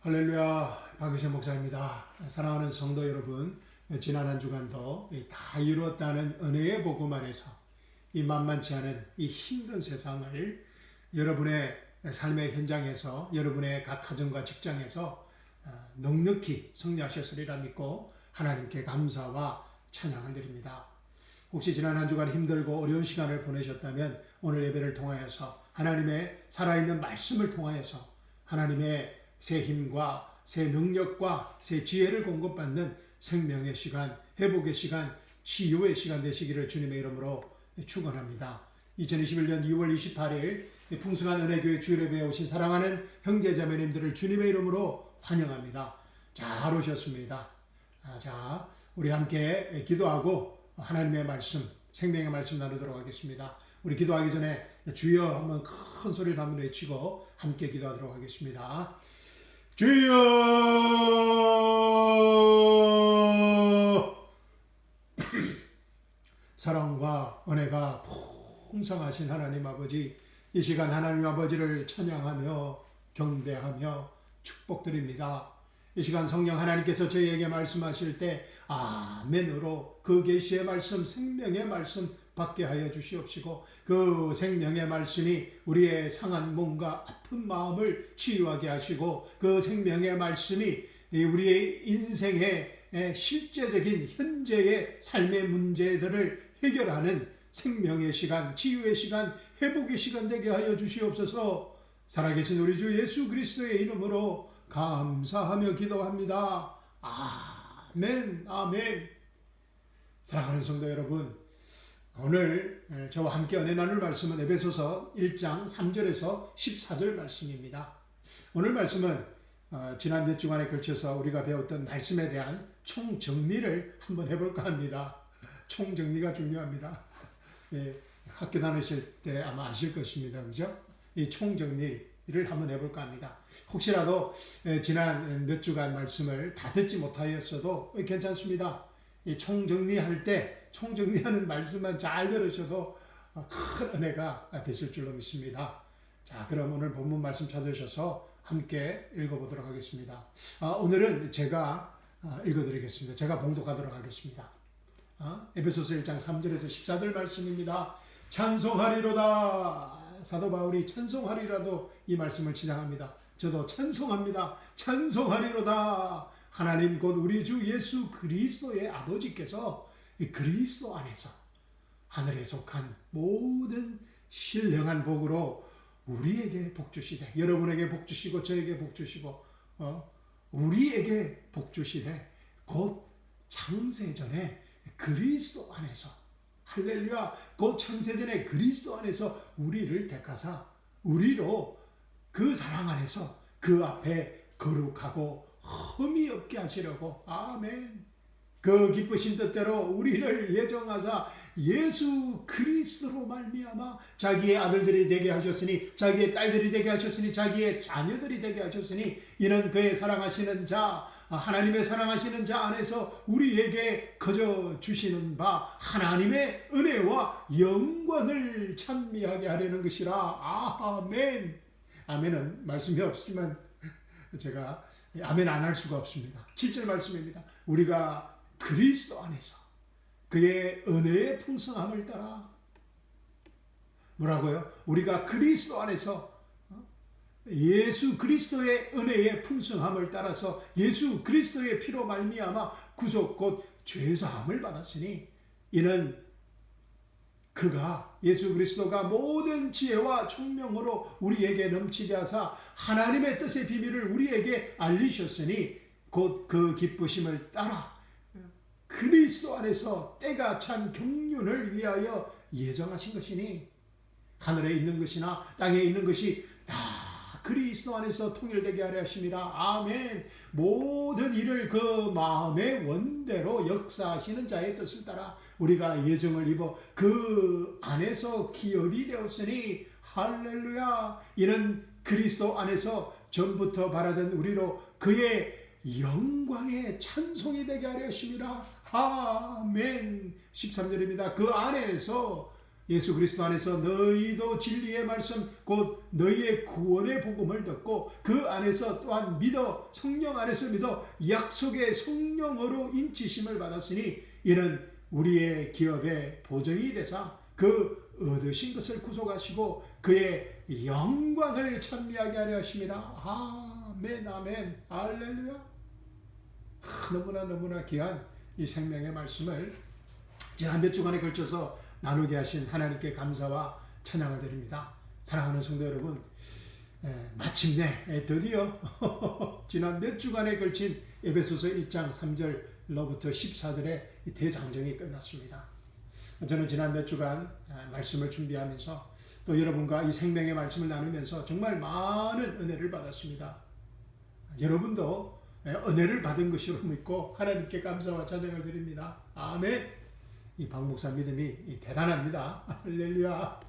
할렐루야, 박유신 목사입니다. 사랑하는 성도 여러분, 지난 한 주간도 다 이루었다는 은혜의 복음 안에서 이 만만치 않은 이 힘든 세상을 여러분의 삶의 현장에서, 여러분의 각 가정과 직장에서 넉넉히 승리하셨으리라 믿고 하나님께 감사와 찬양을 드립니다. 혹시 지난 한 주간 힘들고 어려운 시간을 보내셨다면 오늘 예배를 통하여서 하나님의 살아있는 말씀을 통하여서 하나님의 새 힘과 새 능력과 새 지혜를 공급받는 생명의 시간, 회복의 시간, 치유의 시간 되시기를 주님의 이름으로 축원합니다. 2021년 2월 28일 풍성한 은혜교회 주일예배에 오신 사랑하는 형제자매님들을 주님의 이름으로 환영합니다. 잘 오셨습니다. 자, 우리 함께 기도하고 하나님의 말씀, 생명의 말씀 나누도록 하겠습니다. 우리 기도하기 전에 주여 한번 큰 소리로 한번 외치고 함께 기도하도록 하겠습니다. 주여, 사랑과 은혜가 풍성하신 하나님 아버지, 이 시간 하나님 아버지를 찬양하며 경배하며 축복드립니다. 이 시간 성령 하나님께서 저희에게 말씀하실 때 아멘으로 그 계시의 말씀, 생명의 말씀 받게 하여 주시옵시고, 그 생명의 말씀이 우리의 상한 몸과 아픈 마음을 치유하게 하시고, 그 생명의 말씀이 우리의 인생의 실제적인 현재의 삶의 문제들을 해결하는 생명의 시간, 치유의 시간, 회복의 시간 되게 하여 주시옵소서. 살아계신 우리 주 예수 그리스도의 이름으로 감사하며 기도합니다. 아멘, 아멘. 사랑하는 성도 여러분, 오늘 저와 함께 은혜 나눌 말씀은 에베소서 1장 3절에서 14절 말씀입니다. 오늘 말씀은 지난 몇 주간에 걸쳐서 우리가 배웠던 말씀에 대한 총정리를 한번 해볼까 합니다. 총정리가 중요합니다. 학교 다니실 때 아마 아실 것입니다. 그죠? 이 총정리를 한번 해볼까 합니다. 혹시라도 지난 몇 주간 말씀을 다 듣지 못하였어도 괜찮습니다. 이 총정리할 때 총정리하는 말씀만 잘 들으셔도 큰 은혜가 되실 줄로 믿습니다. 자, 그럼 오늘 본문 말씀 찾으셔서 함께 읽어보도록 하겠습니다. 오늘은 제가 읽어드리겠습니다. 제가 봉독하도록 하겠습니다. 에베소서 1장 3절에서 14절 말씀입니다. 찬송하리로다. 사도 바울이 찬송하리라도 이 말씀을 지향합니다. 저도 찬송합니다. 찬송하리로다. 하나님 곧 우리 주 예수 그리스도의 아버지께서 이 그리스도 안에서 하늘에 속한 모든 신령한 복으로 우리에게 복 주시되, 여러분에게 복 주시고 저에게 복 주시고 우리에게 복 주시되, 곧 창세전에 그리스도 안에서, 할렐루야, 곧 창세전에 그리스도 안에서 우리를 택하사 우리로 그 사랑 안에서 그 앞에 거룩하고 흠이 없게 하시려고, 아멘. 그 기쁘신 뜻대로 우리를 예정하사 예수 그리스도로 말미암아 자기의 아들들이 되게 하셨으니, 자기의 딸들이 되게 하셨으니, 자기의 자녀들이 되게 하셨으니, 이는 그의 사랑하시는 자, 하나님의 사랑하시는 자 안에서 우리에게 거저 주시는 바 하나님의 은혜와 영광을 찬미하게 하려는 것이라. 아멘. 아멘은 말씀이 없지만 제가 아멘 안 할 수가 없습니다. 7절 말씀입니다. 우리가 그리스도 안에서 그의 은혜의 풍성함을 따라, 뭐라고요? 우리가 그리스도 안에서 예수 그리스도의 은혜의 풍성함을 따라서 예수 그리스도의 피로 말미암아 구속 곧 죄사함을 받았으니, 이는 그가, 예수 그리스도가 모든 지혜와 총명으로 우리에게 넘치게 하사 하나님의 뜻의 비밀을 우리에게 알리셨으니, 곧 그 기쁘심을 따라 그리스도 안에서 때가 찬 경륜을 위하여 예정하신 것이니, 하늘에 있는 것이나 땅에 있는 것이 다 그리스도 안에서 통일되게 하려 하심이라. 아멘. 모든 일을 그 마음의 원대로 역사하시는 자의 뜻을 따라 우리가 예정을 입어 그 안에서 기업이 되었으니, 할렐루야, 이는 그리스도 안에서 전부터 바라던 우리로 그의 영광의 찬송이 되게 하려 하심이라. 아멘. 13절입니다. 그 안에서 예수 그리스도 안에서 너희도 진리의 말씀 곧 너희의 구원의 복음을 듣고 그 안에서 또한 믿어 성령 안에서 믿어 약속의 성령으로 인치심을 받았으니 이는 우리의 기업의 보증이 되사 그 얻으신 것을 구속하시고 그의 영광을 찬미하게 하려 하심이라. 아멘 아멘 할렐루야. 너무나 귀한 이 생명의 말씀을 지난 몇 주간에 걸쳐서 나누게 하신 하나님께 감사와 찬양을 드립니다. 사랑하는 성도 여러분, 마침내 드디어 지난 몇 주간에 걸친 에베소서 1장 3절로부터 14절의 대장정이 끝났습니다. 저는 지난 몇 주간 말씀을 준비하면서 또 여러분과 이 생명의 말씀을 나누면서 정말 많은 은혜를 받았습니다. 여러분도 은혜를 받은 것으로 믿고 하나님께 감사와 찬양을 드립니다. 아멘. 이 박 목사 믿음이 대단합니다. 할렐루야.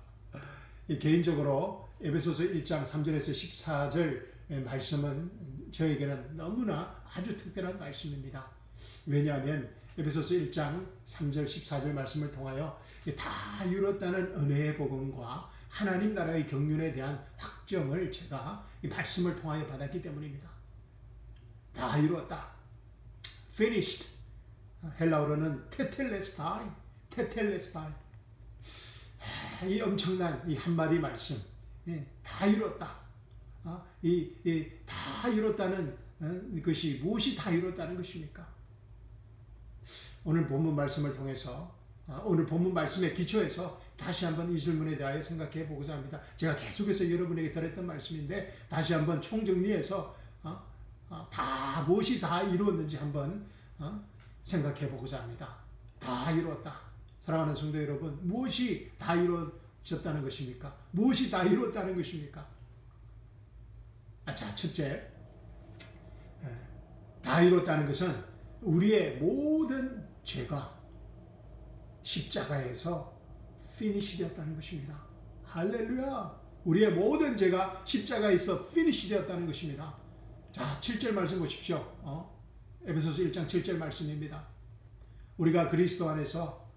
개인적으로 에베소서 1장 3절에서 14절 말씀은 저에게는 너무나 아주 특별한 말씀입니다. 왜냐하면 에베소서 1장 3절 14절 말씀을 통하여 다 이뤘다는 은혜의 복음과 하나님 나라의 경륜에 대한 확정을 제가 이 말씀을 통하여 받았기 때문입니다. 다 이루었다. Finished. 헬라어로는 테텔레스타이. 이 엄청난 이 한마디 말씀. 다 이뤘다. 다 이뤘다는 것이 무엇이 다 이뤘다는 것입니까? 오늘 본문 말씀을 통해서 오늘 본문 말씀의 기초에서 다시 한번 이 질문에 대하여 생각해 보고자 합니다. 제가 계속해서 여러분에게 드렸던 말씀인데 다시 한번 총정리해서 무엇이 다 이루었는지 한번 생각해 보고자 합니다. 다 이루었다. 사랑하는 성도 여러분, 무엇이 다 이루어졌다는 것입니까? 무엇이 다 이루었다는 것입니까? 자, 첫째, 다 이루었다는 것은 우리의 모든 죄가 십자가에서 피니시 되었다는 것입니다. 할렐루야! 우리의 모든 죄가 십자가에서 피니시 되었다는 것입니다. 자, 7절 말씀 보십시오. 에베소서 1장 7절 말씀입니다. 우리가 그리스도 안에서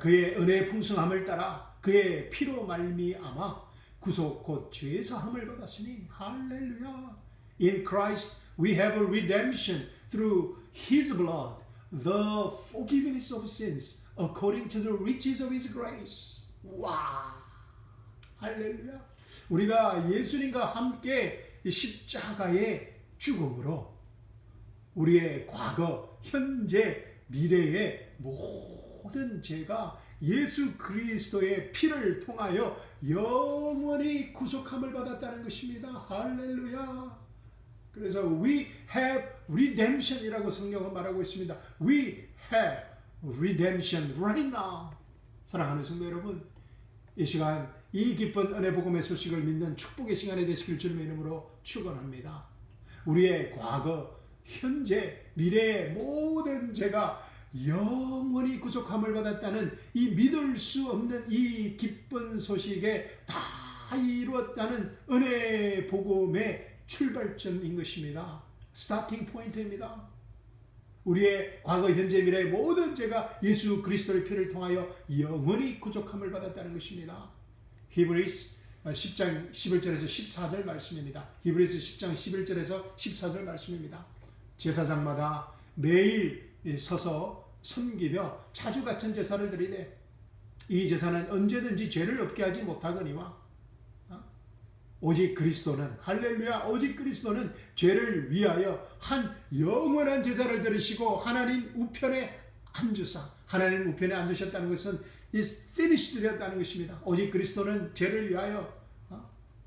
그의 은혜의 풍성함을 따라 그의 피로 말미암아 구속 곧 죄 사함을 받았으니 할렐루야. In Christ we have a redemption through His blood, the forgiveness of sins according to the riches of His grace. 와, 할렐루야. 우리가 예수님과 함께 십자가의 죽음으로 우리의 과거, 현재, 미래의 모든 죄가 예수 그리스도의 피를 통하여 영원히 구속함을 받았다는 것입니다. 할렐루야. 그래서 we have redemption이라고 성경은 말하고 있습니다. We have redemption right now. 사랑하는 성도 여러분, 이 시간 이 기쁜 은혜 복음의 소식을 믿는 축복의 시간이 되시길 주님의 이름으로 축원합니다. 우리의 과거, 현재, 미래의 모든 죄가 영원히 구속함을 받았다는 이 믿을 수 없는 이 기쁜 소식에 다 이루었다는 은혜 복음의 출발점인 것입니다. 스타팅 포인트입니다. 우리의 과거, 현재, 미래의 모든 죄가 예수 그리스도의 피를 통하여 영원히 구속함을 받았다는 것입니다. 히브리스 10장 11절에서 14절 말씀입니다. 히브리스 10장 11절에서 14절 말씀입니다. 제사장마다 매일 서서 섬기며 자주 같은 제사를 드리되 이 제사는 언제든지 죄를 없게 하지 못하거니와 오직 그리스도는 할렐루야 오직 그리스도는 죄를 위하여 한 영원한 제사를 드리시고 하나님 우편에 앉으사 하나님 우편에 앉으셨다는 것은 is finished 되었다는 것입니다. 오직 그리스도는 죄를 위하여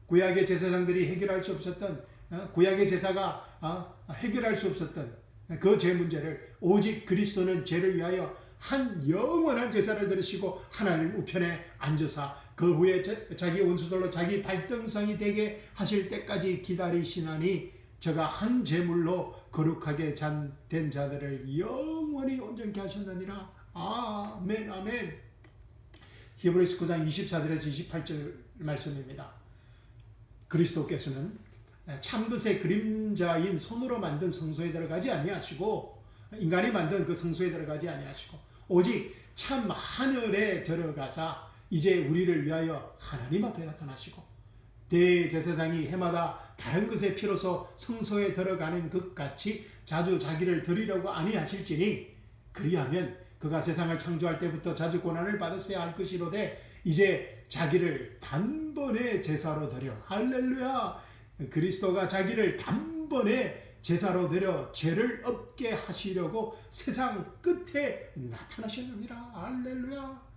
구약의 제사장들이 해결할 수 없었던 구약의 제사가 해결할 수 없었던 그 죄 문제를 오직 그리스도는 죄를 위하여 한 영원한 제사를 드리시고 하나님 우편에 앉으사 그 후에 자기 원수들로 자기 발등상이 되게 하실 때까지 기다리시나니 저가 한 제물로 거룩하게 된 자들을 영원히 온전케 하셨느니라. 아멘 아멘. 히브리서 9장 24절에서 28절 말씀입니다. 그리스도께서는 참것의 그림자인 손으로 만든 성소에 들어가지 아니하시고 인간이 만든 그 성소에 들어가지 아니하시고 오직 참 하늘에 들어가사 이제 우리를 위하여 하나님 앞에 나타나시고 대제사장이 해마다 다른 것의 피로서 성소에 들어가는 것 같이 자주 자기를 드리려고 아니하실지니 그리하면 그가 세상을 창조할 때부터 자주 고난을 받았어야 할 것이로되 이제 자기를 단번에 제사로 드려 할렐루야 그리스도가 자기를 단번에 제사로 드려 죄를 없게 하시려고 세상 끝에 나타나셨느니라 할렐루야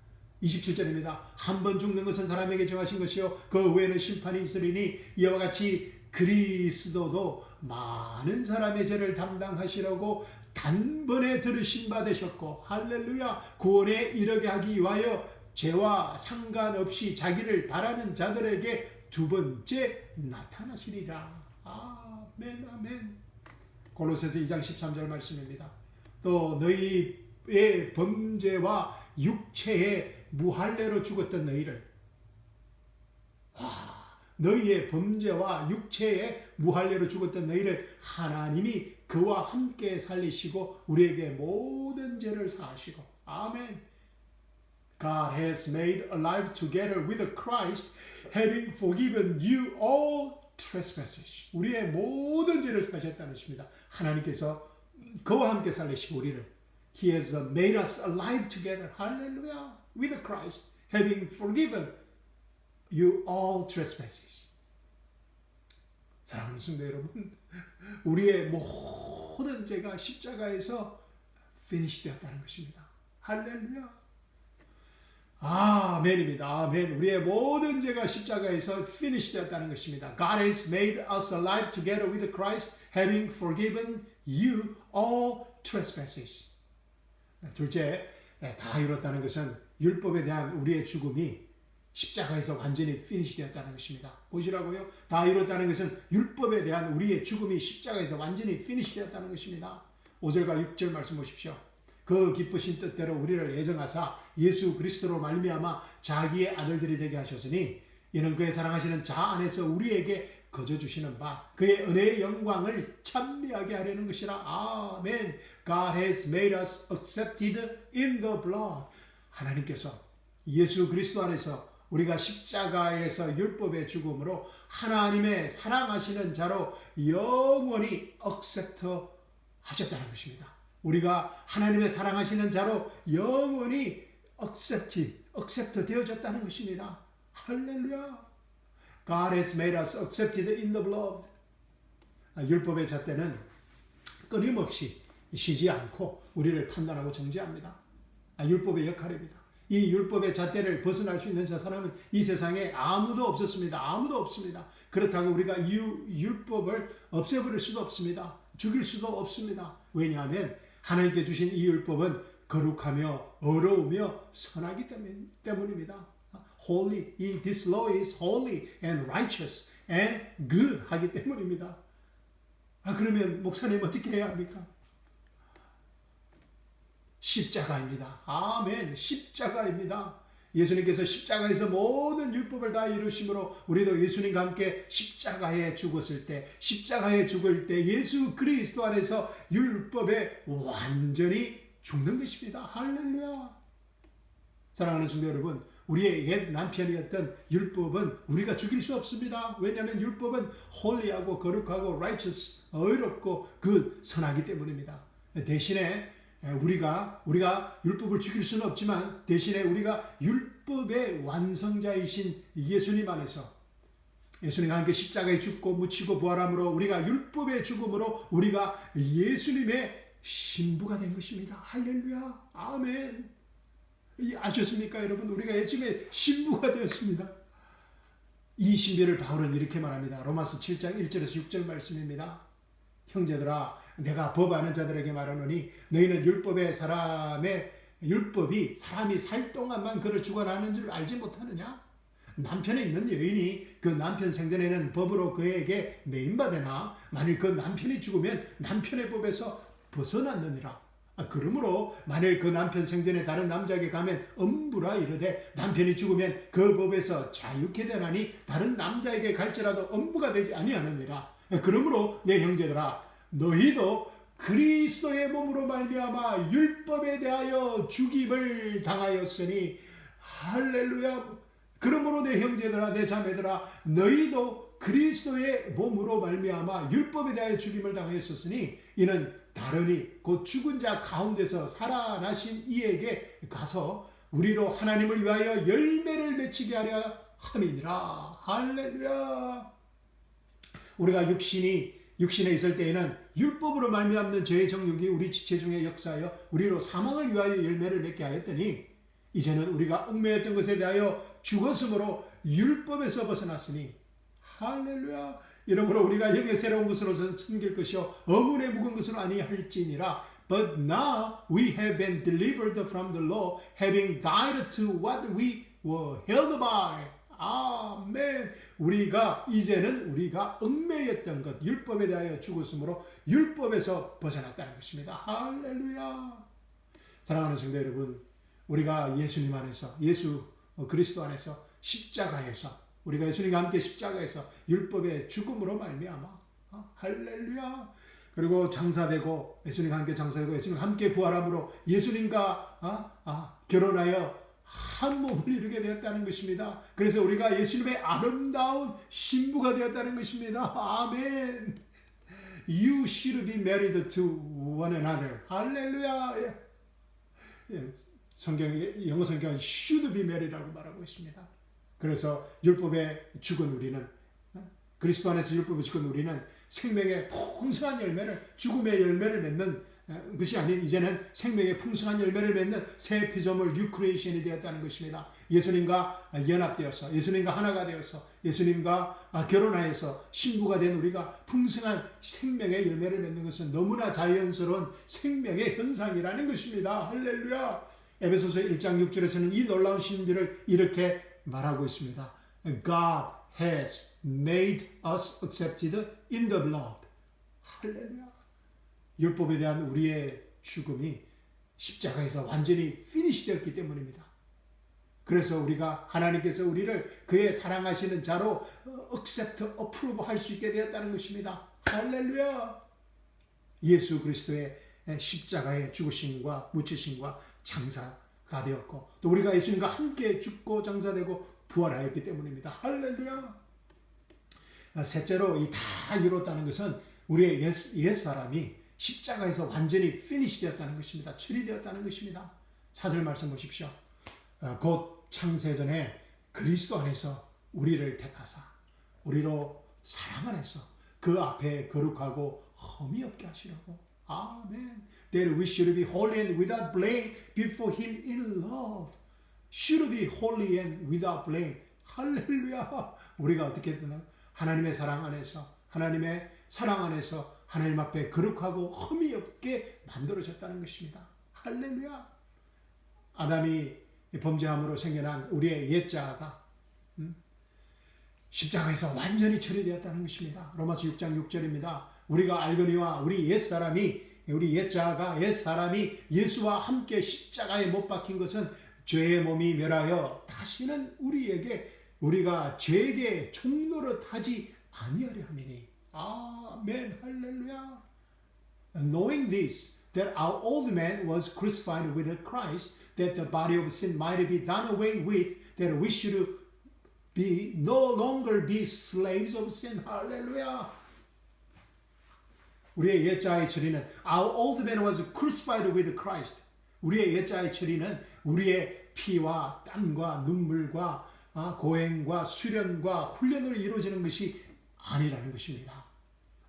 27절입니다. 한 번 죽는 것은 사람에게 정하신 것이요 그 후에는 심판이 있으리니 이와 같이 그리스도도 많은 사람의 죄를 담당하시려고 단번에 들으신 바 되셨고 할렐루야 구원에 이르게 하기 위하여 죄와 상관없이 자기를 바라는 자들에게 두 번째 나타나시리라. 아멘 아멘. 골로새서 2장 13절 말씀입니다. 또 너희의 범죄와 육체의 무할례로 죽었던 너희의 범죄와 육체의 무할례로 죽었던 너희를 하나님이 그와 함께 살리시고 우리에게 모든 죄를 사하시고 아멘. God has made alive together with Christ, having forgiven you all trespasses. 우리의 모든 죄를 사하셨다는 것입니다. 하나님께서 그와 함께 살리시고 우리를 He has made us alive together. Hallelujah. With Christ, having forgiven you all trespasses. 사랑하는 성도 여러분, 우리의 모든 죄가 십자가에서 finish 되었다는 것입니다. 할렐루야. 아멘입니다. 아멘. 우리의 모든 죄가 십자가에서 finish 되었다는 것입니다. God has made us alive together with Christ, having forgiven you all trespasses. 둘째, 다 이뤘다는 것은 율법에 대한 우리의 죽음이 십자가에서 완전히 finish 되었다는 것입니다. 보시라고요. 다 이뤘다는 것은 율법에 대한 우리의 죽음이 십자가에서 완전히 finish 되었다는 것입니다. 5절과 6절 말씀 보십시오. 그 기쁘신 뜻대로 우리를 예정하사 예수 그리스도로 말미암아 자기의 아들들이 되게 하셨으니 이는 그의 사랑하시는 자 안에서 우리에게 거저 주시는 바 그의 은혜의 영광을 찬미하게 하려는 것이라. 아멘. God has made us accepted in the blood. 하나님께서 예수 그리스도 안에서 우리가 십자가에서 율법의 죽음으로 하나님의 사랑하시는 자로 영원히 accept 하셨다는 것입니다. 우리가 하나님의 사랑하시는 자로 영원히 accept 되어졌다는 것입니다. 할렐루야. God has made us accepted in the blood. 율법의 잣대는 끊임없이 쉬지 않고 우리를 판단하고 정죄합니다. 율법의 역할입니다. 이 율법의 잣대를 벗어날 수 있는 사람은 이 세상에 아무도 없었습니다. 아무도 없습니다. 그렇다고 우리가 이 율법을 없애버릴 수도 없습니다. 죽일 수도 없습니다. 왜냐하면 하나님께 주신 이 율법은 거룩하며 어려우며 선하기 때문입니다. Holy, this law is holy and righteous and good 하기 때문입니다. 그러면 목사님 어떻게 해야 합니까? 십자가입니다. 아멘. 십자가입니다. 예수님께서 십자가에서 모든 율법을 다 이루심으로 우리도 예수님과 함께 십자가에 죽었을 때, 십자가에 죽을 때 예수 그리스도 안에서 율법에 완전히 죽는 것입니다. 할렐루야. 사랑하는 성도 여러분, 우리의 옛 남편이었던 율법은 우리가 죽일 수 없습니다. 왜냐하면 율법은 홀리하고 거룩하고 righteous, 의롭고 선하기 때문입니다. 대신에 우리가 율법을 죽일 수는 없지만 대신에 우리가 율법의 완성자이신 예수님 안에서 예수님과 함께 십자가에 죽고 묻히고 부활함으로 우리가 율법의 죽음으로 우리가 예수님의 신부가 된 것입니다. 할렐루야. 아멘. 아셨습니까 여러분? 우리가 예수님의 신부가 되었습니다. 이 신비를 바울은 이렇게 말합니다. 로마서 7장 1절에서 6절 말씀입니다. 형제들아 내가 법 아는 자들에게 말하노니 너희는 율법이 사람이 살 동안만 그를 주관하는 줄 알지 못하느냐? 남편에 있는 여인이 그 남편 생전에는 법으로 그에게 매인받으나 만일 그 남편이 죽으면 남편의 법에서 벗어났느니라. 그러므로 만일 그 남편 생전에 다른 남자에게 가면 엄부라 이르되 남편이 죽으면 그 법에서 자유케 되나니 다른 남자에게 갈지라도 엄부가 되지 아니하느니라. 그러므로 내 형제들아 너희도 그리스도의 몸으로 말미암아 율법에 대하여 죽임을 당하였으니 할렐루야. 그러므로 내 형제들아 내 자매들아 너희도 그리스도의 몸으로 말미암아 율법에 대하여 죽임을 당하였었으니 이는 다르니 곧 죽은 자 가운데서 살아나신 이에게 가서 우리로 하나님을 위하여 열매를 맺히게 하려 함이니라. 할렐루야. 우리가 육신에 있을 때에는 율법으로 말미암는 죄의 정욕이 우리 지체 중에 역사하여 우리로 사망을 위하여 열매를 맺게 하였더니 이제는 우리가 얽매였던 것에 대하여 죽었으므로 율법에서 벗어났으니 할렐루야. 이러므로 우리가 영의 새로운 것으로서 섬길 것이요 어문에 묵은 것으로 아니할지니라. But now we have been delivered from the law, having died to what we were held by. 아멘. 이제는 우리가 얽매였던 것, 율법에 대하여 죽었으므로 율법에서 벗어났다는 것입니다. 할렐루야. 사랑하는 성도 여러분, 우리가 예수님 안에서, 예수 그리스도 안에서 십자가에서, 우리가 예수님과 함께 십자가에서 율법의 죽음으로 말미암아 할렐루야. 그리고 장사되고 예수님과 함께 장사되고 예수님과 함께 부활함으로 예수님과 결혼하여 한 몸을 이루게 되었다는 것입니다. 그래서 우리가 예수님의 아름다운 신부가 되었다는 것입니다. 아멘. You should be married to one another. 할렐루야. 영어 성경은 should be married라고 말하고 있습니다. 그래서 율법에 죽은 우리는, 그리스도 안에서 율법에 죽은 우리는 생명의 풍성한 열매를, 죽음의 열매를 맺는 것이 아닌 이제는 생명의 풍성한 열매를 맺는 새 피조물 뉴 크리에이션이 되었다는 것입니다. 예수님과 연합되어서, 예수님과 하나가 되어서, 예수님과 결혼하여서 신부가 된 우리가 풍성한 생명의 열매를 맺는 것은 너무나 자연스러운 생명의 현상이라는 것입니다. 할렐루야. 에베소서 1장 6절에서는 이 놀라운 신비를 이렇게 말하고 있습니다. God has made us accepted in the blood. 할렐루야. 율법에 대한 우리의 죽음이 십자가에서 완전히 finish 되었기 때문입니다. 그래서 우리가 하나님께서 우리를 그의 사랑하시는 자로 accept, approve 할 수 있게 되었다는 것입니다. 할렐루야. 예수 그리스도의 십자가의 죽으심과 묻히심과 장사가 되었고 또 우리가 예수님과 함께 죽고 장사되고 부활하였기 때문입니다. 할렐루야. 셋째로 이 다 이뤘다는 것은 우리의 옛사람이 십자가에서 완전히 finish 되었다는 것입니다. 처리되었다는 것입니다. 4절 말씀 보십시오. 곧 창세전에 그리스도 안에서 우리를 택하사 우리로 사랑 안에서 그 앞에 거룩하고 흠이 없게 하시려고. 아멘. That we should be holy and without blame before Him in love. Should be holy and without blame. 할렐루야. 우리가 어떻게 되나? 하나님의 사랑 안에서, 하나님의 사랑 안에서 하나님 앞에 거룩하고 흠이 없게 만들어졌다는 것입니다. 할렐루야. 아담이 범죄함으로 생겨난 우리의 옛자아가 십자가에서 완전히 처리되었다는 것입니다. 로마서 6장 6절입니다. 우리가 알거니와 우리 옛자아가 옛사람이 예수와 함께 십자가에 못 박힌 것은 죄의 몸이 멸하여 다시는 우리가 죄에게 종노릇하지 아니하려 함이니. 아멘. 할렐루야. Knowing this, that our old man was crucified with Christ, that the body of sin might be done away with, that we should no longer be slaves of sin. 할렐루야. 우리의 옛자의 처리는 our old man was crucified with Christ. 우리의 옛자의 처리는 우리의 피와 땀과 눈물과 고행과 수련과 훈련으로 이루어지는 것이 아니라는 것입니다.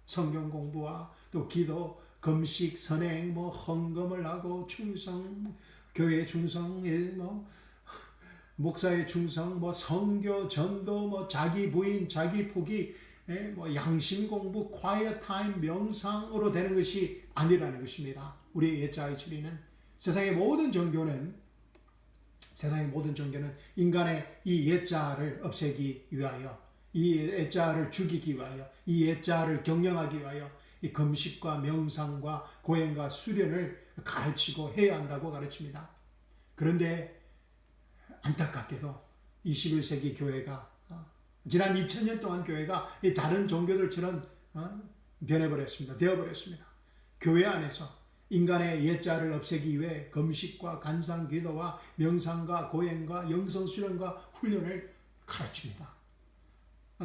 성경 공부와 또 기도, 금식, 선행, 헌금을 하고 충성, 교회 충성, 목사의 충성, 선교, 전도, 자기 부인, 자기 포기, 양심 공부, quiet time, 명상으로 되는 것이 아니라는 것입니다. 우리의 옛자의 처리는 세상의 모든 종교는 인간의 이 옛자를 없애기 위하여, 이 옛자를 죽이기 위하여, 이 옛자를 경영하기 위하여 이 금식과 명상과 고행과 수련을 가르치고 해야 한다고 가르칩니다. 그런데 안타깝게도 21세기 교회가 지난 2000년 동안 교회가 다른 종교들처럼 되어버렸습니다. 교회 안에서 인간의 옛자를 없애기 위해 금식과 간상 기도와 명상과 고행과 영성 수련과 훈련을 가르칩니다.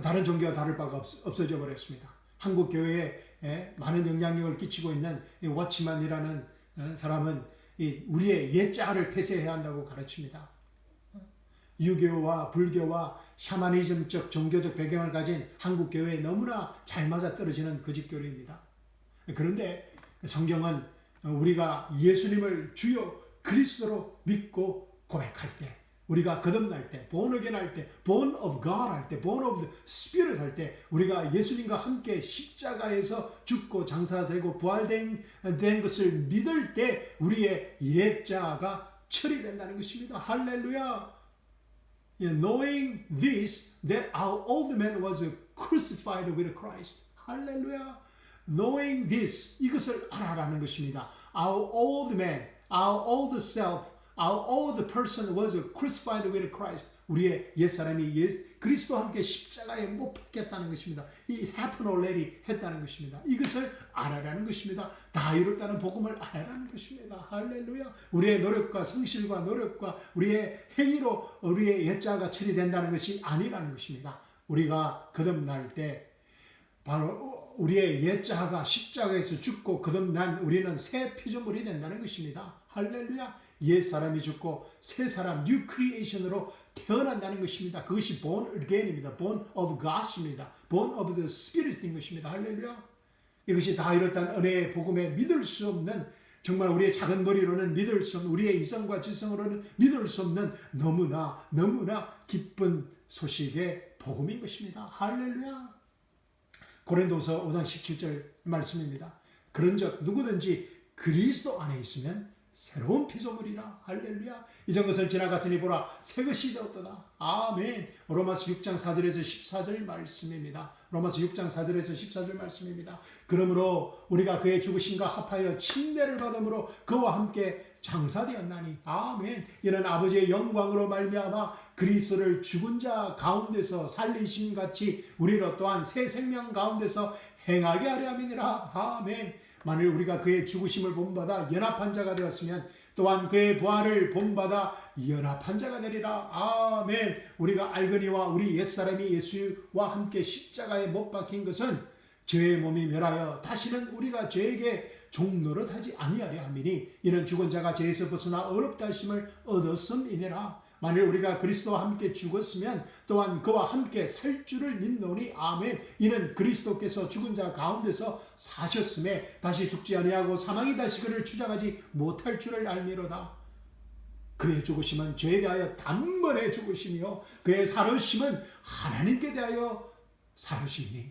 다른 종교와 다를 바가 없어져 버렸습니다. 한국 교회에 많은 영향력을 끼치고 있는 워치만이라는 사람은 우리의 옛자를 폐쇄해야 한다고 가르칩니다. 유교와 불교와 샤머니즘적 종교적 배경을 가진 한국 교회에 너무나 잘 맞아떨어지는 거짓교리입니다. 그런데 성경은 우리가 예수님을 주요 그리스도로 믿고 고백할 때, 우리가 거듭날 때, born again 할 때, born of God 할 때, born of the Spirit 할 때, 우리가 예수님과 함께 십자가에서 죽고 장사되고 부활된 것을 믿을 때 우리의 옛자가 처리된다는 것입니다. 할렐루야. Knowing this, that our old man was crucified with Christ. 할렐루야. Knowing this, 이것을 알아라는 것입니다. Our old man, our old self, our old person was crucified with Christ. 우리의 옛사람이 그리스도와 함께 십자가에 못 박혔다는 것입니다. It happened already 했다는 것입니다. 이것을 알아라는 것입니다. 다 이뤘다는 복음을 알아라는 것입니다. 할렐루야. 우리의 노력과 성실과 노력과 우리의 행위로 우리의 옛자가 처리된다는 것이 아니라는 것입니다. 우리가 거듭날 때 바로 우리의 옛자가 십자가에서 죽고 거듭난 우리는 새 피조물이 된다는 것입니다. 할렐루야. 옛 사람이 죽고 새 사람 뉴 크리에이션으로 태어난다는 것입니다. 그것이 born again입니다. born of God입니다. born of the Spirit인 것입니다. 할렐루야. 이것이 다 이렇다는 은혜의 복음에 믿을 수 없는, 정말 우리의 작은 머리로는 믿을 수 없는, 우리의 이성과 지성으로는 믿을 수 없는 너무나 기쁜 소식의 복음인 것입니다. 할렐루야. 고린도서 5장 17절 말씀입니다. 그런즉 누구든지 그리스도 안에 있으면 새로운 피조물이라. 할렐루야. 이전 것을 지나갔으니 보라 새 것이 되었도다. 아멘. 로마서 6장 4절에서 14절 말씀입니다. 로마서 6장 4절에서 14절 말씀입니다. 그러므로 우리가 그의 죽으심과 합하여 침례를 받음으로 그와 함께 장사되었나니. 아멘. 이는 아버지의 영광으로 말미암아 그리스도를 죽은 자 가운데서 살리심 같이 우리로 또한 새 생명 가운데서 행하게 하려 함이니라. 아멘. 만일 우리가 그의 죽으심을 본받아 연합한 자가 되었으면 또한 그의 부활을 본받아 연합한 자가 되리라. 아멘. 우리가 알거니와 우리 옛사람이 예수와 함께 십자가에 못 박힌 것은 죄의 몸이 멸하여 다시는 우리가 죄에게 종노릇하지 아니하려 함이니 이는 죽은 자가 죄에서 벗어나 어렵다 하심을 얻었음이니라. 만일 우리가 그리스도와 함께 죽었으면 또한 그와 함께 살 줄을 믿노니. 아멘. 이는 그리스도께서 죽은 자 가운데서 사셨음에 다시 죽지 아니하고 사망이 다시 그를 주장하지 못할 줄을 알미로다. 그의 죽으심은 죄에 대하여 단번에 죽으심이요 그의 살으심은 하나님께 대하여 살으심이니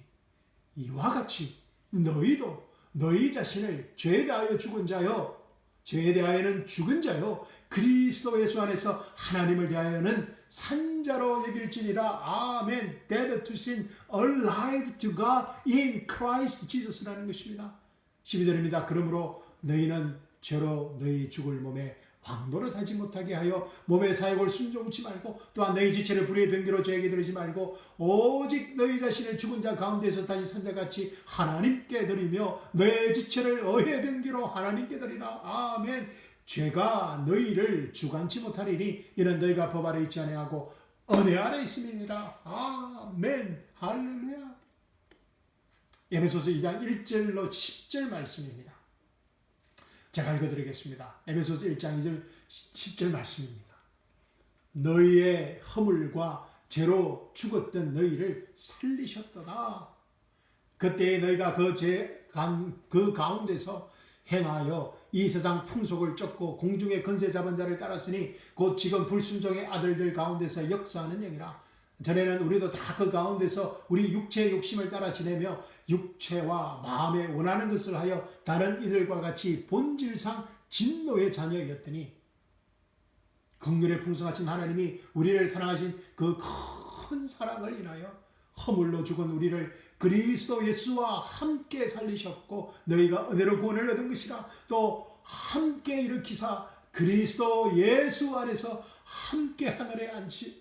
이와 같이 너희도 너희 자신을 죄에 대하여 죽은 자요, 죄에 대하여는 죽은 자요, 그리스도 예수 안에서 하나님을 대하여는 산자로 여길지니라. 아멘. Dead to sin, alive to God in Christ Jesus라는 것입니다. 12절입니다. 그러므로 너희는 죄로 너희 죽을 몸에 왕노릇하지 못하게 하여 몸의 사역을 순종치 말고 또한 너희 지체를 불의의 병기로 죄에게 들이지 말고 오직 너희 자신을 죽은 자 가운데서 다시 산 자같이 하나님께 드리며 너희 지체를 의의 병기로 하나님께 드리라. 아멘. 죄가 너희를 주관치 못하리니 이는 너희가 법 아래 있지 아니하고 은혜 아래 있음이니라. 아멘. 할렐루야. 에베소서 2장 1절로 10절 말씀입니다. 제가 읽어드리겠습니다. 에베소서 1장 2절 10절 말씀입니다. 너희의 허물과 죄로 죽었던 너희를 살리셨도다. 그때 너희가 그 가운데서 행하여 이 세상 풍속을 쫓고 공중의 권세 잡은 자를 따랐으니 곧 지금 불순종의 아들들 가운데서 역사하는 영이라. 전에는 우리도 다 그 가운데서 우리 육체의 욕심을 따라 지내며 육체와 마음에 원하는 것을 하여 다른 이들과 같이 본질상 진노의 자녀였더니 긍휼의 풍성하신 하나님이 우리를 사랑하신 그 큰 사랑을 인하여 허물로 죽은 우리를 그리스도 예수와 함께 살리셨고 너희가 은혜로 구원을 얻은 것이라. 또 함께 일으키사 그리스도 예수 안에서 함께 하늘에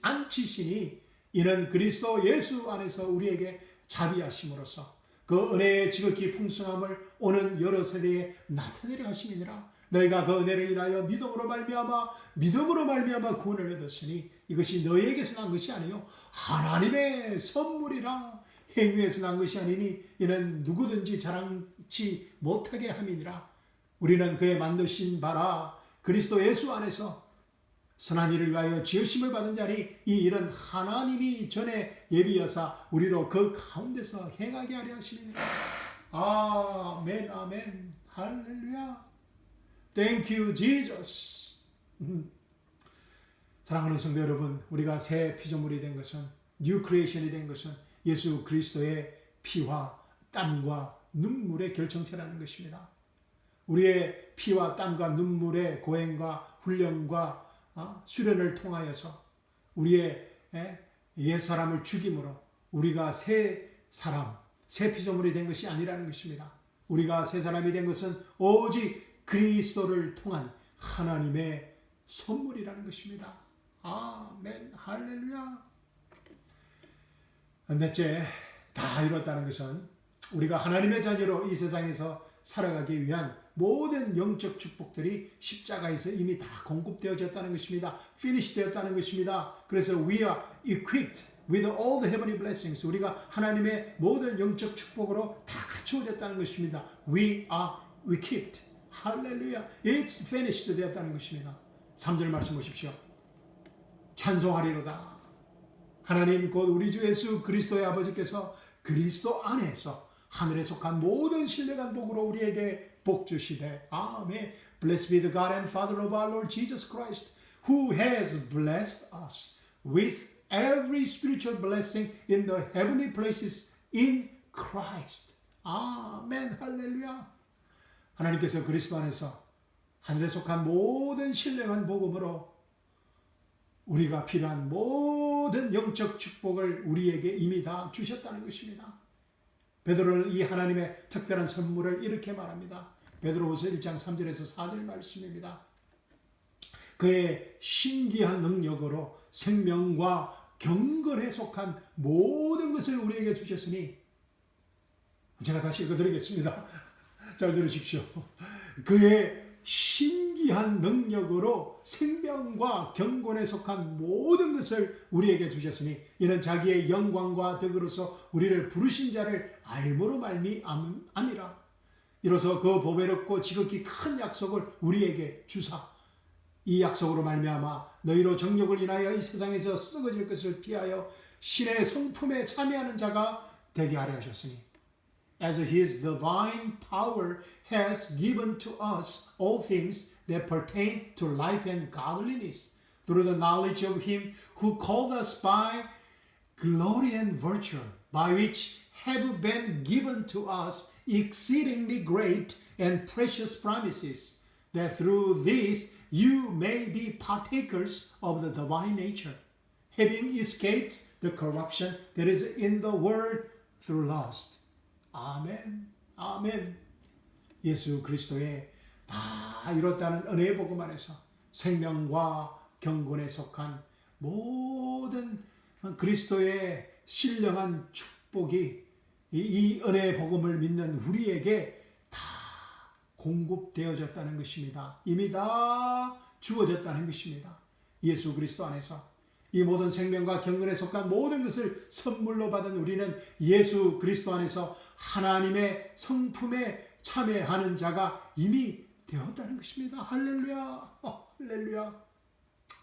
앉히시니 이는 그리스도 예수 안에서 우리에게 자비하심으로써 그 은혜의 지극히 풍성함을 오는 여러 세대에 나타내려 하심이니라. 너희가 그 은혜를 인하여 믿음으로 말미암아 구원을 얻었으니 이것이 너희에게서 난 것이 아니요 하나님의 선물이라. 행위에서 난 것이 아니니 이는 누구든지 자랑치 못하게 함이니라. 우리는 그의 만드신 바라 그리스도 예수 안에서 선한 일을 위하여 지으심을 받은 자니 이 일은 하나님이 전에 예비하사 우리로 그 가운데서 행하게 하려 하심이니라. 아멘 아멘 할렐루야. Thank you Jesus. 사랑하는 성도 여러분, 우리가 새 피조물이 된 것은, 뉴 크리에이션이 된 것은 예수 그리스도의 피와 땀과 눈물의 결정체라는 것입니다. 우리의 피와 땀과 눈물의 고행과 훈련과 수련을 통하여서 우리의 옛사람을 죽임으로 우리가 새 사람, 새 피조물이 된 것이 아니라는 것입니다. 우리가 새 사람이 된 것은 오직 그리스도를 통한 하나님의 선물이라는 것입니다. 아멘 할렐루야. 넷째, 다 이뤘다는 것은 우리가 하나님의 자녀로 이 세상에서 살아가기 위한 모든 영적 축복들이 십자가에서 이미 다 공급되어졌다는 것입니다. finish 되었다는 것입니다. 그래서 we are equipped with all the heavenly blessings. 우리가 하나님의 모든 영적 축복으로 다 갖추어졌다는 것입니다. we are equipped. 할렐루야. It's finished 되었다는 것입니다. 3절 말씀 보십시오. 찬송하리로다. 하나님 곧 우리 주 예수 그리스도의 아버지께서 그리스도 안에서 하늘에 속한 모든 신령한 복으로 우리에게 복 주시되 아멘. Blessed be the God and Father of our Lord Jesus Christ, who has blessed us with every spiritual blessing in the heavenly places in Christ. 아멘 할렐루야. 하나님께서 그리스도 안에서 하늘에 속한 모든 신령한 복음으로 우리가 필요한 모든 영적 축복을 우리에게 이미 다 주셨다는 것입니다. 베드로는 이 하나님의 특별한 선물을 이렇게 말합니다. 베드로후서 1장 3절에서 4절 말씀입니다. 그의 신기한 능력으로 생명과 경건에 속한 모든 것을 우리에게 주셨으니, 제가 다시 읽어드리겠습니다. 잘 들으십시오. 그의 신기한 능력으로 생명과 경건에 속한 모든 것을 우리에게 주셨으니 이는 자기의 영광과 덕으로서 우리를 부르신 자를 알므로 말미암이라. 이로써 그 보배롭고 지극히 큰 약속을 우리에게 주사 이 약속으로 말미암아 너희로 정욕을 인하여 이 세상에서 썩어질 것을 피하여 신의 성품에 참여하는 자가 되게 하려 하셨으니 as his divine power has given to us all things that pertain to life and godliness, through the knowledge of him who called us by glory and virtue, by which have been given to us exceedingly great and precious promises, that through these you may be partakers of the divine nature, having escaped the corruption that is in the world through lust. 아멘, 아멘. 예수 그리스도의 다 이뤘다는 은혜의 복음 안에서 생명과 경건에 속한 모든 그리스도의 신령한 축복이 이 은혜의 복음을 믿는 우리에게 다 공급되어졌다는 것입니다. 이미 다 주어졌다는 것입니다. 예수 그리스도 안에서 이 모든 생명과 경건에 속한 모든 것을 선물로 받은 우리는 예수 그리스도 안에서 하나님의 성품에 참여하는 자가 이미 되었다는 것입니다. 할렐루야, 할렐루야.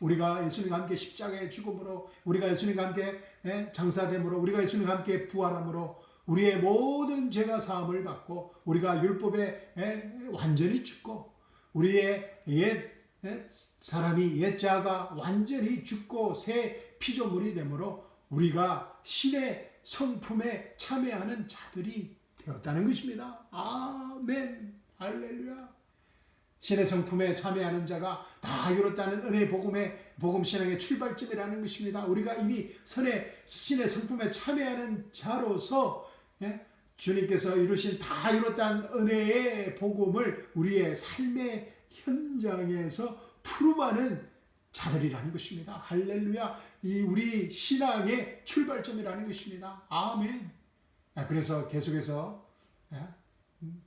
우리가 예수님과 함께 십자가의 죽음으로, 우리가 예수님과 함께 장사됨으로, 우리가 예수님과 함께 부활함으로 우리의 모든 죄가 사함을 받고 우리가 율법에 완전히 죽고 우리의 옛 사람이 옛자가 완전히 죽고 새 피조물이 되므로 우리가 신의 성품에 참여하는 자들이 되었다는 것입니다. 아멘 할렐루야. 신의 성품에 참여하는 자가 다 이뤘다는 은혜의 복음 신앙의 출발점이라는 것입니다. 우리가 이미 신의 성품에 참여하는 자로서 주님께서 이루신 다 이뤘다는 은혜의 복음을 우리의 삶의 현장에서 풀어가는 자들이라는 것입니다. 할렐루야. 이 우리 신앙의 출발점이라는 것입니다. 아멘. 그래서 계속해서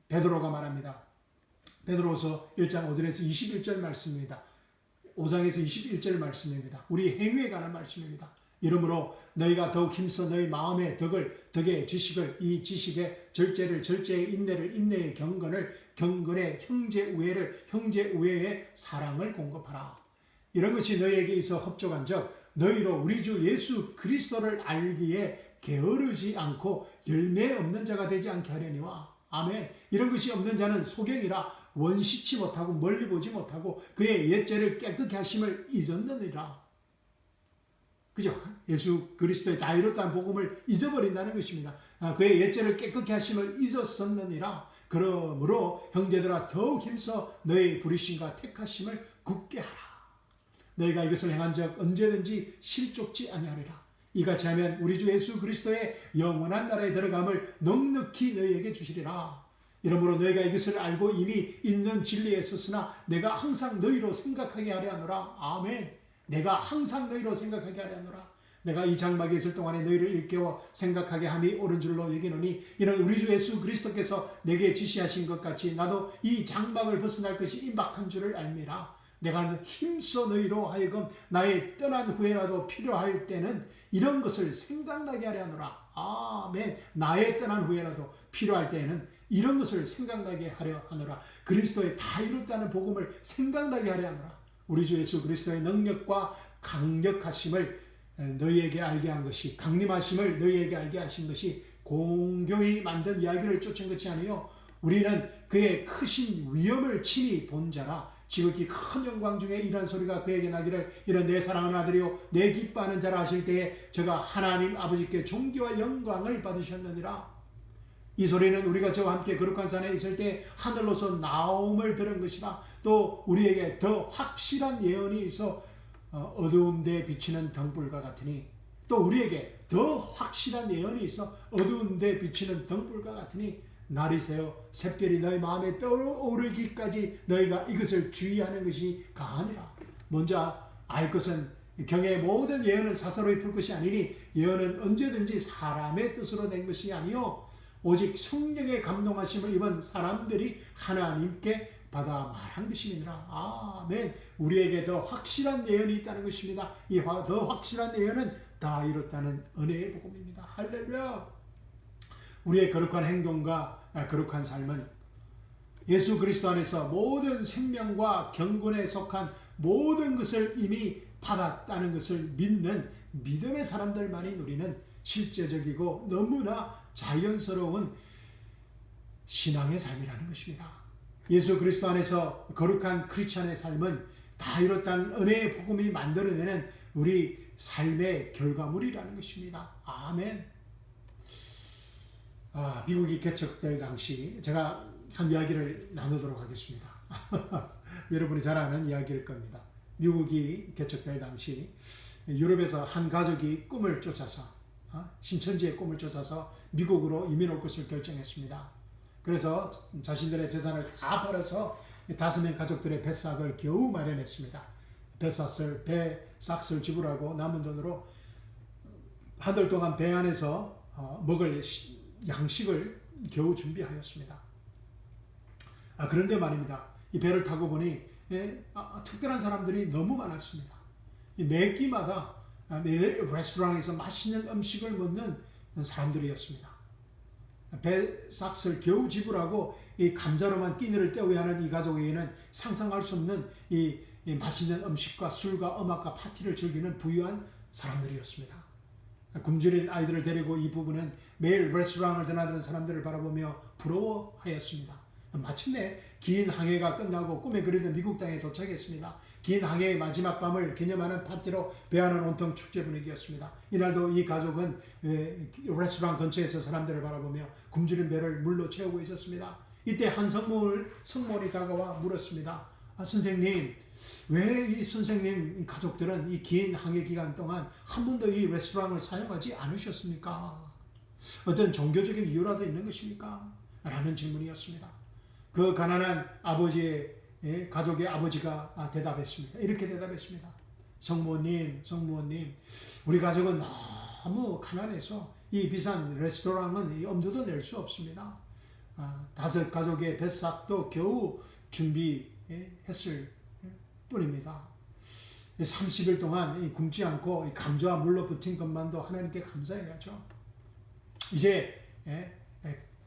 베드로가 말합니다. 베드로서 1장 5절에서 21절 말씀입니다. 5장에서 21절 말씀입니다. 우리 행위에 관한 말씀입니다. 이러므로 너희가 더욱 힘써 너희 마음의 덕의 지식을, 이 지식의 절제를, 절제의 인내를, 인내의 경건을, 경건의 형제 우애를, 형제 우애의 사랑을 공급하라. 이런 것이 너희에게 있어 흡족한즉 너희로 우리 주 예수 그리스도를 알기에 게으르지 않고 열매 없는 자가 되지 않게 하려니와. 아멘. 이런 것이 없는 자는 소경이라 원시치 못하고 멀리 보지 못하고 그의 옛죄를 깨끗게 하심을 잊었느니라. 그죠? 예수 그리스도의 다 이뤘다는 복음을 잊어버린다는 것입니다. 그의 옛죄를 깨끗게 하심을 잊었었느니라. 그러므로 형제들아 더욱 힘써 너희 부르심과 택하심을 굳게 하라. 너희가 이것을 행한 적 언제든지 실족지 아니하리라. 이같이 하면 우리 주 예수 그리스도의 영원한 나라에 들어감을 넉넉히 너희에게 주시리라. 이러므로 너희가 이것을 알고 이미 있는 진리에 섰으나 내가 항상 너희로 생각하게 하려 하노라. 아멘. 내가 항상 너희로 생각하게 하려 하노라. 내가 이 장막에 있을 동안에 너희를 일깨워 생각하게 함이 옳은 줄로 여기노니 이는 우리 주 예수 그리스도께서 내게 지시하신 것 같이 나도 이 장막을 벗어날 것이 임박한 줄을 알미라. 내가 힘써 너희로 하여금 나의 떠난 후에라도 필요할 때는 이런 것을 생각나게 하려 하노라. 아멘. 나의 떠난 후에라도 필요할 때에는 이런 것을 생각나게 하려 하노라. 그리스도의 다 이뤘다는 복음을 생각나게 하려 하노라. 우리 주 예수 그리스도의 능력과 강력하심을 너희에게 알게 한 것이, 강림하심을 너희에게 알게 하신 것이 공교히 만든 이야기를 쫓은 것이 아니요 우리는 그의 크신 위엄을 친히 본 자라. 지극히 큰 영광 중에 이런 소리가 그에게 나기를 이런 내 사랑하는 아들이요 내 기뻐하는 자라 하실 때에 저가 하나님 아버지께 존귀와 영광을 받으셨느니라. 이 소리는 우리가 저와 함께 거룩한 산에 있을 때 하늘로서 나옴을 들은 것이라. 또 우리에게 더 확실한 예언이 있어 어두운 데 비치는 등불과 같으니, 또 우리에게 더 확실한 예언이 있어 어두운 데 비치는 등불과 같으니 날이 새어 샛별이 너희 마음에 떠오르기까지 너희가 이것을 주의하는 것이 가하니라. 먼저 알 것은 경의 모든 예언은 사사로이 풀 것이 아니니 예언은 언제든지 사람의 뜻으로 된 것이 아니요 오직 성령의 감동하심을 입은 사람들이 하나님께 받아 말한 것이니라. 아멘. 우리에게 더 확실한 예언이 있다는 것입니다. 이 더 확실한 예언은 다 이뤘다는 은혜의 복음입니다. 할렐루야. 우리의 거룩한 행동과 거룩한 삶은 예수 그리스도 안에서 모든 생명과 경건에 속한 모든 것을 이미 받았다는 것을 믿는 믿음의 사람들만이 누리는 실제적이고 너무나 자연스러운 신앙의 삶이라는 것입니다. 예수 그리스도 안에서 거룩한 크리스찬의 삶은 다 이뤘다는 은혜의 복음이 만들어내는 우리 삶의 결과물이라는 것입니다. 아멘. 미국이 개척될 당시 제가 한 이야기를 나누도록 하겠습니다. 여러분이 잘 아는 이야기일 겁니다. 미국이 개척될 당시 유럽에서 한 가족이 꿈을 쫓아서 신천지의 꿈을 쫓아서 미국으로 이민 올 것을 결정했습니다. 그래서 자신들의 재산을 다 벌어서 5명 가족들의 배삭을 겨우 마련했습니다. 배삭을 지불하고 남은 돈으로 한 달 동안 배 안에서 먹을 양식을 겨우 준비하였습니다. 그런데 말입니다. 이 배를 타고 보니 특별한 사람들이 너무 많았습니다. 매 끼마다 레스토랑에서 맛있는 음식을 먹는 사람들이었습니다. 배삭을 겨우 지불하고 이 감자로만 끼니를 때워야 하는 이 가족에게는 상상할 수 없는 이 맛있는 음식과 술과 음악과 파티를 즐기는 부유한 사람들이었습니다. 굶주린 아이들을 데리고 이 부부는 매일 레스토랑을 드나드는 사람들을 바라보며 부러워하였습니다. 마침내 긴 항해가 끝나고 꿈에 그리던 미국 땅에 도착했습니다. 긴 항해의 마지막 밤을 기념하는 파티로 배 안은 온통 축제 분위기였습니다. 이날도 이 가족은 레스토랑 근처에서 사람들을 바라보며 굶주린 배를 물로 채우고 있었습니다. 이때 한 성모원이 다가와 물었습니다. 선생님, 왜 이 선생님 가족들은 이 긴 항해 기간 동안 한 번도 이 레스토랑을 사용하지 않으셨습니까? 어떤 종교적인 이유라도 있는 것입니까? 라는 질문이었습니다. 그 가난한 아버지의 가족의 아버지가 대답했습니다. 이렇게 대답했습니다. 성모님, 우리 가족은 너무 가난해서 이 비싼 레스토랑은 이 엄두도 낼 수 없습니다. 5 가족의 배삭도 겨우 준비했을 뿐입니다. 30일 동안 굶지 않고 감주와 물로 버틴 것만도 하나님께 감사해야죠. 이제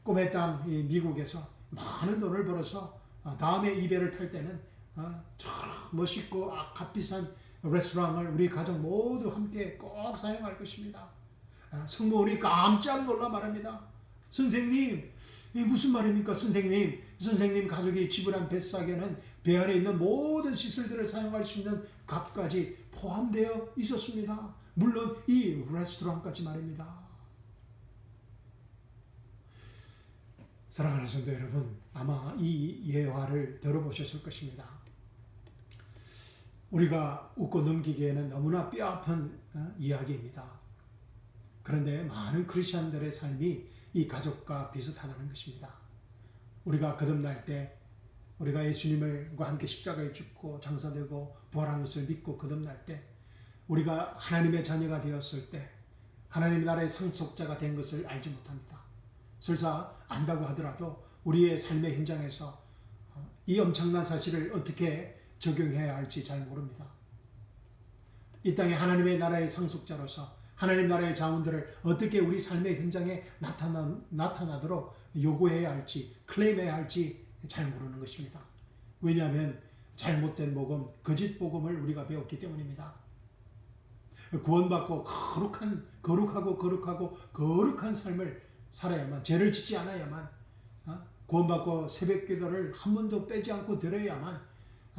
꿈의 땅 미국에서 많은 돈을 벌어서 다음에 이 배를 탈 때는 저런 멋있고 값비싼 레스토랑을 우리 가족 모두 함께 꼭 사용할 것입니다. 성모님이 깜짝 놀라 말합니다. 선생님, 이게 무슨 말입니까? 선생님 가족이 지불한 뱃삭에는 배 안에 있는 모든 시설들을 사용할 수 있는 값까지 포함되어 있었습니다. 물론 이 레스토랑까지 말입니다. 사랑하는 성도 여러분, 아마 이 예화를 들어보셨을 것입니다. 우리가 웃고 넘기기에는 너무나 뼈아픈 이야기입니다. 그런데 많은 크리스천들의 삶이 이 가족과 비슷하다는 것입니다. 우리가 거듭날 때, 우리가 예수님과 함께 십자가에 죽고 장사되고 부활한 것을 믿고 거듭날 때, 우리가 하나님의 자녀가 되었을 때 하나님 나라의 상속자가 된 것을 알지 못합니다. 설사 안다고 하더라도 우리의 삶의 현장에서 이 엄청난 사실을 어떻게 적용해야 할지 잘 모릅니다. 이 땅에 하나님의 나라의 상속자로서 하나님 나라의 자원들을 어떻게 우리 삶의 현장에 나타나도록 요구해야 할지, 클레임해야 할지 잘 모르는 것입니다. 왜냐하면 잘못된 복음, 거짓 복음을 우리가 배웠기 때문입니다. 구원받고 거룩한 삶을 살아야만, 죄를 짓지 않아야만, 구원받고 새벽기도를 한 번도 빼지 않고 드려야만,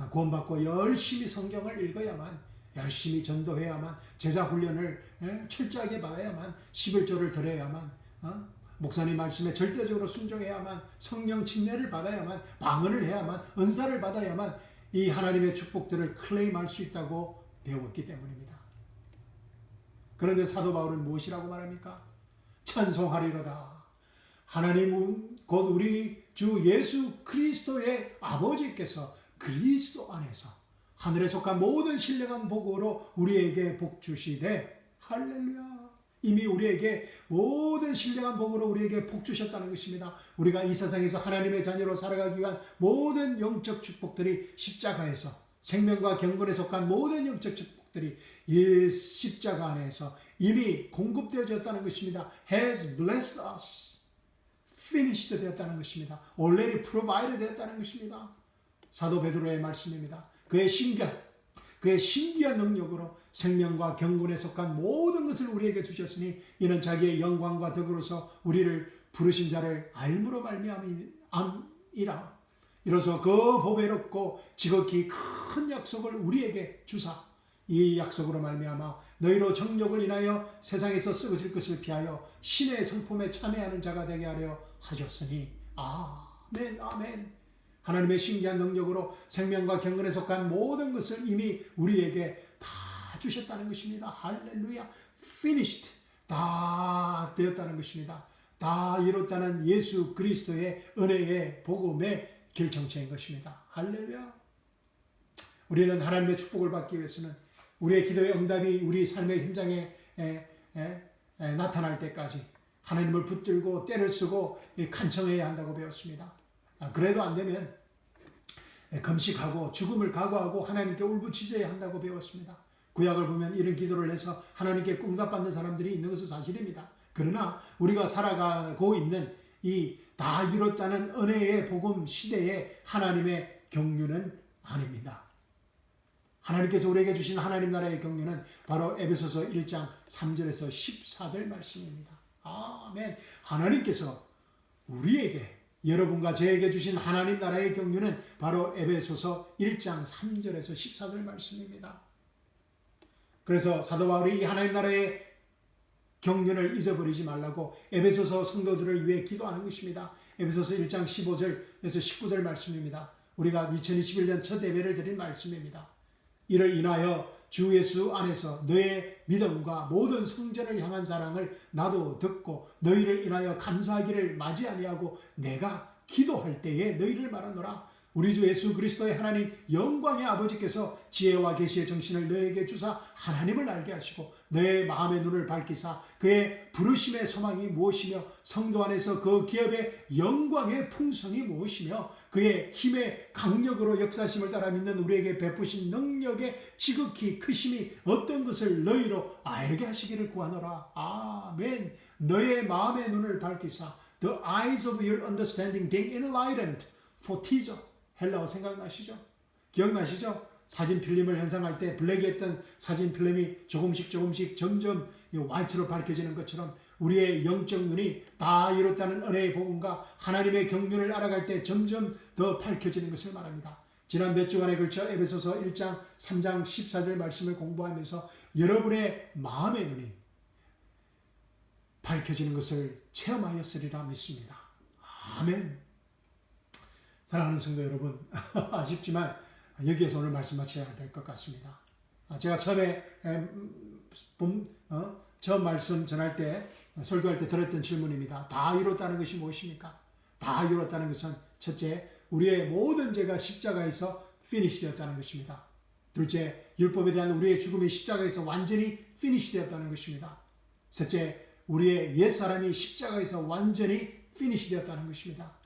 구원받고 열심히 성경을 읽어야만, 열심히 전도해야만, 제자훈련을 철저하게 받아야만, 11조를 드려야만, 목사님 말씀에 절대적으로 순종해야만, 성령 침례를 받아야만, 방언을 해야만, 은사를 받아야만 이 하나님의 축복들을 클레임할 수 있다고 배웠기 때문입니다. 그런데 사도 바울은 무엇이라고 말합니까? 찬송하리로다. 하나님 곧 우리 주 예수 그리스도의 아버지께서 그리스도 안에서 하늘에 속한 모든 신령한 복으로 우리에게 복 주시되, 할렐루야. 이미 우리에게 모든 신령한 복으로 우리에게 복 주셨다는 것입니다. 우리가 이 세상에서 하나님의 자녀로 살아가기 위한 모든 영적 축복들이 십자가에서, 생명과 경건에 속한 모든 영적 축복들이 이 십자가 안에서 이미 공급되어졌다는 것입니다. has blessed us. finished 되었다는 것입니다. already provided 되었다는 것입니다. 사도 베드로의 말씀입니다. 그의 신기한 능력으로 생명과 경건에 속한 모든 것을 우리에게 주셨으니 이는 자기의 영광과 덕으로서 우리를 부르신 자를 알므로 말미암이라. 이로써 그 보배롭고 지극히 큰 약속을 우리에게 주사, 이 약속으로 말미암아 너희로 정욕을 인하여 세상에서 썩어질 것을 피하여 신의 성품에 참여하는 자가 되게 하려 하셨으니. 아멘, 아멘. 하나님의 신기한 능력으로 생명과 경건에 속한 모든 것을 이미 우리에게 다 주셨다는 것입니다. 할렐루야. finished. 다 되었다는 것입니다. 다 이뤘다는 예수 그리스도의 은혜의 복음의 결정체인 것입니다. 할렐루야. 우리는 하나님의 축복을 받기 위해서는 우리의 기도의 응답이 우리 삶의 현장에 나타날 때까지 하나님을 붙들고 때를 쓰고 간청해야 한다고 배웠습니다. 그래도 안 되면 금식하고 죽음을 각오하고 하나님께 울부짖어야 한다고 배웠습니다. 구약을 보면 이런 기도를 해서 하나님께 응답받는 사람들이 있는 것은 사실입니다. 그러나 우리가 살아가고 있는 이 다 이뤘다는 은혜의 복음 시대에 하나님의 경륜은 아닙니다. 하나님께서 우리에게 주신 하나님 나라의 경륜은 바로 에베소서 1장 3절에서 14절 말씀입니다. 아멘. 하나님께서 우리에게, 여러분과 저에게 주신 하나님 나라의 경륜은 바로 에베소서 1장 3절에서 14절 말씀입니다. 그래서 사도 바울이 이 하나님 나라의 경륜을 잊어버리지 말라고 에베소서 성도들을 위해 기도하는 것입니다. 에베소서 1장 15절에서 19절 말씀입니다. 우리가 2021년 첫 예배를 드린 말씀입니다. 이를 인하여 주 예수 안에서 너의 믿음과 모든 성전을 향한 사랑을 나도 듣고 너희를 인하여 감사하기를 마지 아니하고 내가 기도할 때에 너희를 말하노라. 우리 주 예수 그리스도의 하나님 영광의 아버지께서 지혜와 계시의 정신을 너에게 주사 하나님을 알게 하시고 너의 마음의 눈을 밝히사 그의 부르심의 소망이 무엇이며 성도 안에서 그 기업의 영광의 풍성이 무엇이며 그의 힘의 강력으로 역사심을 따라 믿는 우리에게 베푸신 능력의 지극히 크심이 어떤 것을 너희로 알게 하시기를 구하노라. 아멘. 너의 마음의 눈을 밝히사 The eyes of your understanding being enlightened for teaser. 헬라어 생각나시죠? 기억나시죠? 사진 필름을 현상할 때 블랙이 했던 사진 필름이 조금씩 점점 화이트로 밝혀지는 것처럼 우리의 영적 눈이 다 이뤘다는 은혜의 복음과 하나님의 경륜을 알아갈 때 점점 더 밝혀지는 것을 말합니다. 지난 몇 주간에 걸쳐 에베소서 1장 3장 14절 말씀을 공부하면서 여러분의 마음의 눈이 밝혀지는 것을 체험하였으리라 믿습니다. 아멘. 사랑하는 성도 여러분, 아쉽지만 여기에서 오늘 말씀 마쳐야 될 것 같습니다. 제가 처음에 처음 말씀 전할 때 설교할 때 들었던 질문입니다. 다 이뤘다는 것이 무엇입니까? 다 이뤘다는 것은 첫째, 우리의 모든 죄가 십자가에서 피니시 되었다는 것입니다. 둘째, 율법에 대한 우리의 죽음이 십자가에서 완전히 피니시 되었다는 것입니다. 셋째, 우리의 옛사람이 십자가에서 완전히 피니시 되었다는 것입니다.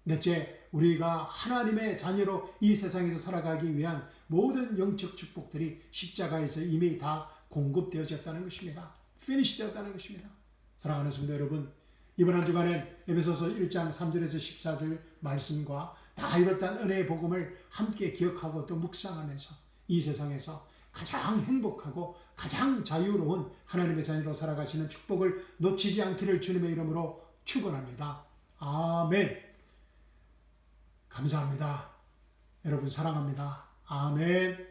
넷째, 우리가 하나님의 자녀로 이 세상에서 살아가기 위한 모든 영적 축복들이 십자가에서 이미 다 공급되어졌다는 것입니다. 피니시 되었다는 것입니다. 사랑하는 성도 여러분, 이번 한 주간은 에베소서 1장 3절에서 14절 말씀과 다 이뤘다는 은혜의 복음을 함께 기억하고 또 묵상하면서 이 세상에서 가장 행복하고 가장 자유로운 하나님의 자녀로 살아가시는 축복을 놓치지 않기를 주님의 이름으로 축원합니다. 아멘. 감사합니다. 여러분 사랑합니다. 아멘.